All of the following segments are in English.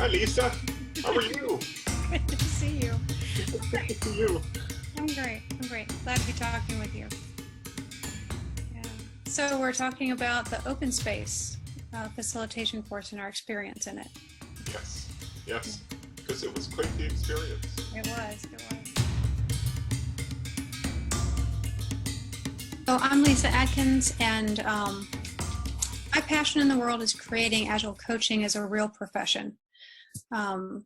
Hi, Lisa. How are you? Good to see you. Good to see you. I'm great. I'm great. Glad to be talking with you. Yeah. So we're talking about the open space facilitation course and our experience in it. Yes, yes, because it was quite the experience. It was. It was. So I'm Lyssa Adkins, and my passion in the world is creating agile coaching as a real profession. Because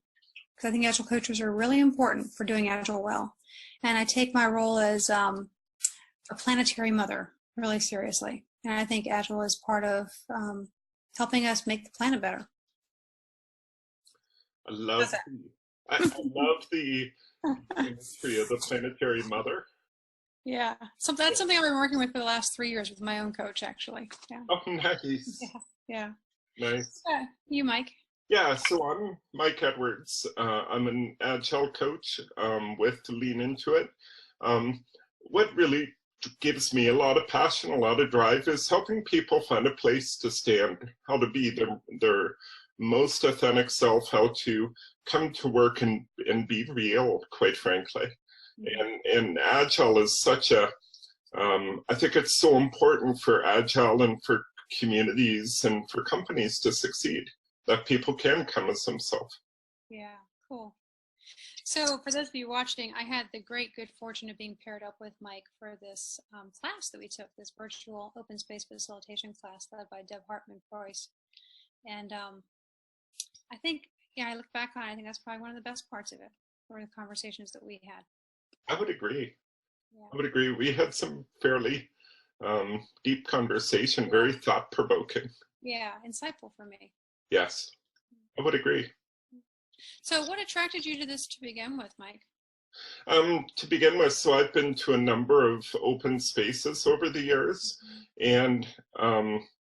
I think agile coaches are really important for doing agile well. And I take my role as a planetary mother really seriously. And I think agile is part of helping us make the planet better. I love the imagery of the planetary mother. Yeah, so that's something I've been working with for the last 3 years with my own coach, actually. Yeah. Oh, nice. Yeah. Nice. You, Mike? Yeah, so I'm Mike Edwards. I'm an agile coach with Lean Into It. What really gives me a lot of passion, a lot of drive is helping people find a place to stand, how to be their most authentic self, how to come to work and be real, quite frankly. And agile is such a, I think it's so important for agile and for communities and for companies to succeed, that people can come as themselves. Yeah, cool. So for those of you watching, I had the great good fortune of being paired up with Mike for this class that we took, this virtual open space facilitation class led by Deb Hartman-Preuss. And I think, yeah, I look back on it, I think that's probably one of the best parts of it, were the conversations that we had. I would agree. Yeah. I would agree. We had some fairly deep conversation, very thought-provoking. Yeah, insightful for me. Yes, I would agree. So what attracted you to this to begin with, Mike? To begin with, so I've been to a number of open spaces over the years and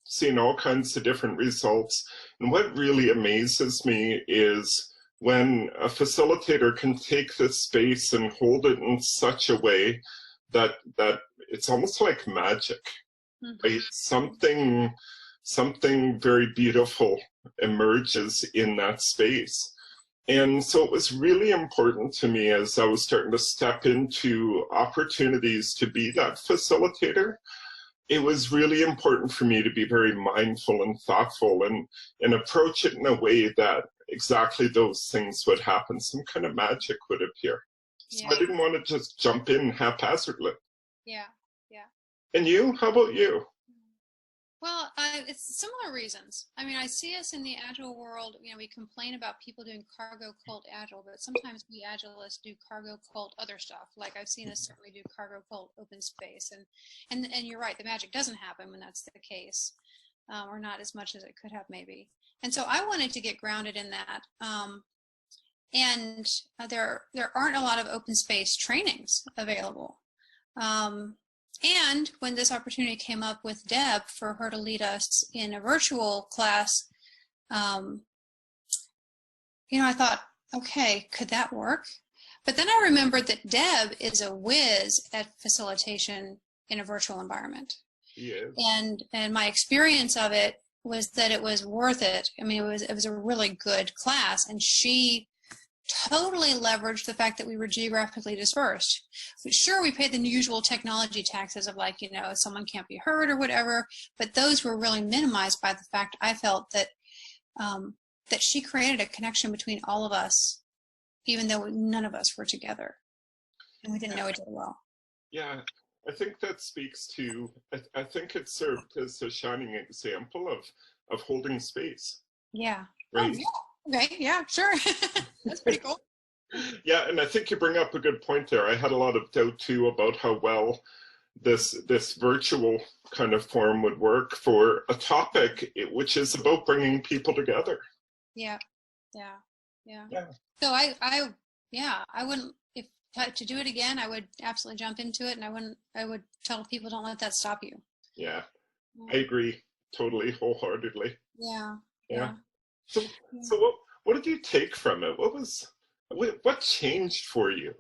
seen all kinds of different results. And what really amazes me is when a facilitator can take this space and hold it in such a way that it's almost like magic. Right? Something very beautiful emerges in that space. And so it was really important to me as I was starting to step into opportunities to be that facilitator. It was really important for me to be very mindful and thoughtful and approach it in a way that exactly those things would happen. Some kind of magic would appear. So I didn't want to just jump in haphazardly. Yeah, yeah. And you, how about you? Well, it's similar reasons. I mean, I see us in the agile world, you know, we complain about people doing cargo cult agile, but sometimes we agilists do cargo cult other stuff. Like I've seen us certainly do cargo cult open space. And you're right, the magic doesn't happen when that's the case, or not as much as it could have maybe. And so I wanted to get grounded in that. And there aren't a lot of open space trainings available. And when this opportunity came up with Deb for her to lead us in a virtual class, you know, I thought, okay, could that work? But then I remembered that Deb is a whiz at facilitation in a virtual environment. Yes. And my experience of it was that it was worth it. I mean, it was a really good class, and she totally leveraged the fact that we were geographically dispersed. Sure, we paid the usual technology taxes of, like, you know, someone can't be hurt or whatever, but those were really minimized by the fact I felt that that she created a connection between all of us, even though none of us were together, and we didn't know each other well. Yeah, I think that speaks to, I think it served as a shining example of holding space. Yeah. Right? Oh, yeah. Okay, yeah, sure. That's pretty cool. Yeah, and I think you bring up a good point there. I had a lot of doubt too about how well this virtual kind of form would work for a topic which is about bringing people together. Yeah, yeah, yeah. So I wouldn't, if to do it again, I would absolutely jump into it, and I would tell people, don't let that stop you. Yeah, I agree totally, wholeheartedly. Yeah, Yeah. yeah. So what did you take from it? What changed for you?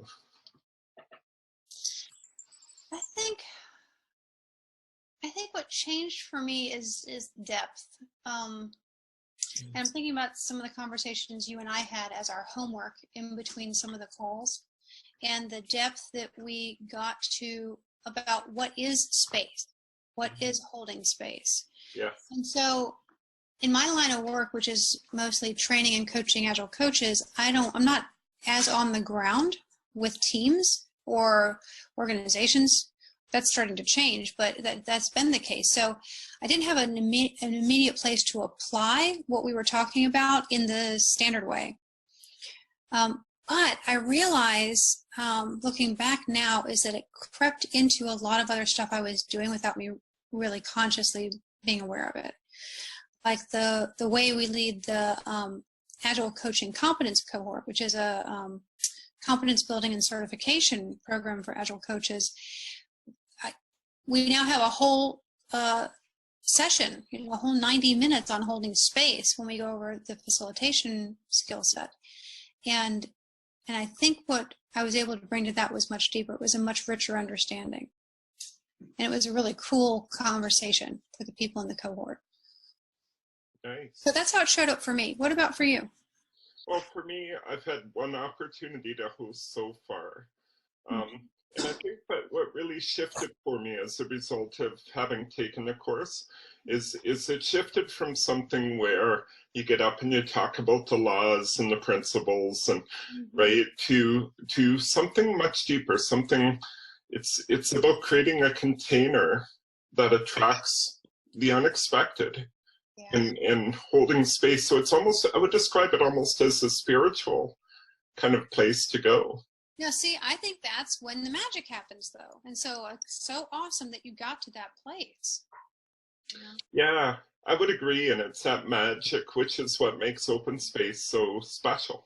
I think what changed for me is depth. And I'm thinking about some of the conversations you and I had as our homework in between some of the calls, and the depth that we got to about what is space, what is holding space. Yeah. And so in my line of work, which is mostly training and coaching agile coaches, I'm not as on the ground with teams or organizations. That's starting to change, but that's been the case. So I didn't have an immediate place to apply what we were talking about in the standard way. But I realize, looking back now, is that it crept into a lot of other stuff I was doing without me really consciously being aware of it. Like the way we lead the Agile Coaching Competence Cohort, which is a competence building and certification program for Agile coaches. We now have a whole session, a whole 90 minutes on holding space when we go over the facilitation skill set. And I think what I was able to bring to that was much deeper. It was a much richer understanding. And it was a really cool conversation for the people in the cohort. Nice. So that's how it showed up for me. What about for you? Well, for me, I've had one opportunity to host so far. And I think that what really shifted for me as a result of having taken the course is it shifted from something where you get up and you talk about the laws and the principles and right to something much deeper, something it's about creating a container that attracts the unexpected. Yeah. And holding space. So it's almost, I would describe it almost as a spiritual kind of place to go. Yeah, see, I think that's when the magic happens, though. And so it's so awesome that you got to that place. Yeah, I would agree. And it's that magic, which is what makes open space so special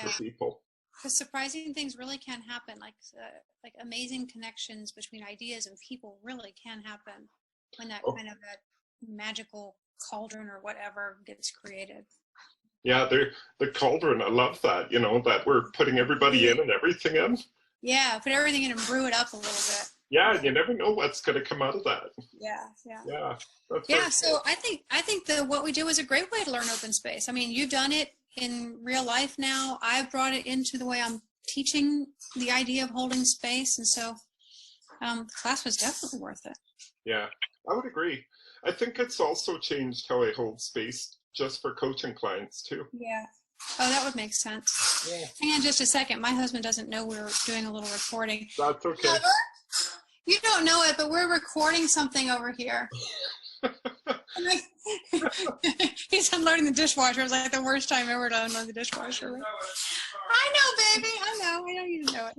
for people. Because surprising things really can happen, like amazing connections between ideas and people really can happen when that kind of that magical cauldron or whatever gets created. Yeah, the cauldron, I love that, that we're putting everybody in and everything in. Yeah, put everything in and brew it up a little bit. Yeah, you never know what's going to come out of that. Yeah. Yeah, so I think that what we do is a great way to learn open space. I mean, you've done it in real life now. I've brought it into the way I'm teaching the idea of holding space, and so the class was definitely worth it. Yeah, I would agree. I think it's also changed how I hold space just for coaching clients too. Yeah. Oh, that would make sense. Yeah. Hang on just a second. My husband doesn't know we're doing a little recording. That's okay. You don't know it, but we're recording something over here. He's unloading the dishwasher. It's like the worst time ever to unload the dishwasher. I know, baby. I know. I know you know it.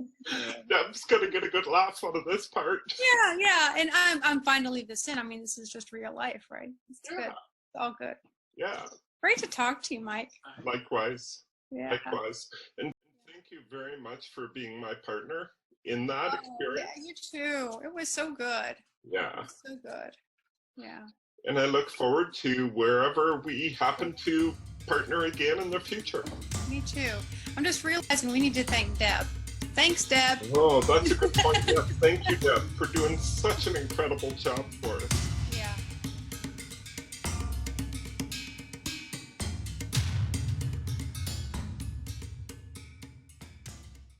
Yeah, I'm just gonna get a good laugh out of this part. Yeah. And I'm fine to leave this in. I mean, this is just real life, right? It's good. It's all good. Yeah. Great to talk to you, Mike. Likewise. Yeah. Likewise. And thank you very much for being my partner in that experience. Yeah, you too. It was so good. Yeah. So good. Yeah. And I look forward to wherever we happen to partner again in the future. Me too. I'm just realizing we need to thank Deb. Thanks, Deb. Oh, that's a good point. Yeah, thank you, Deb, for doing such an incredible job for us.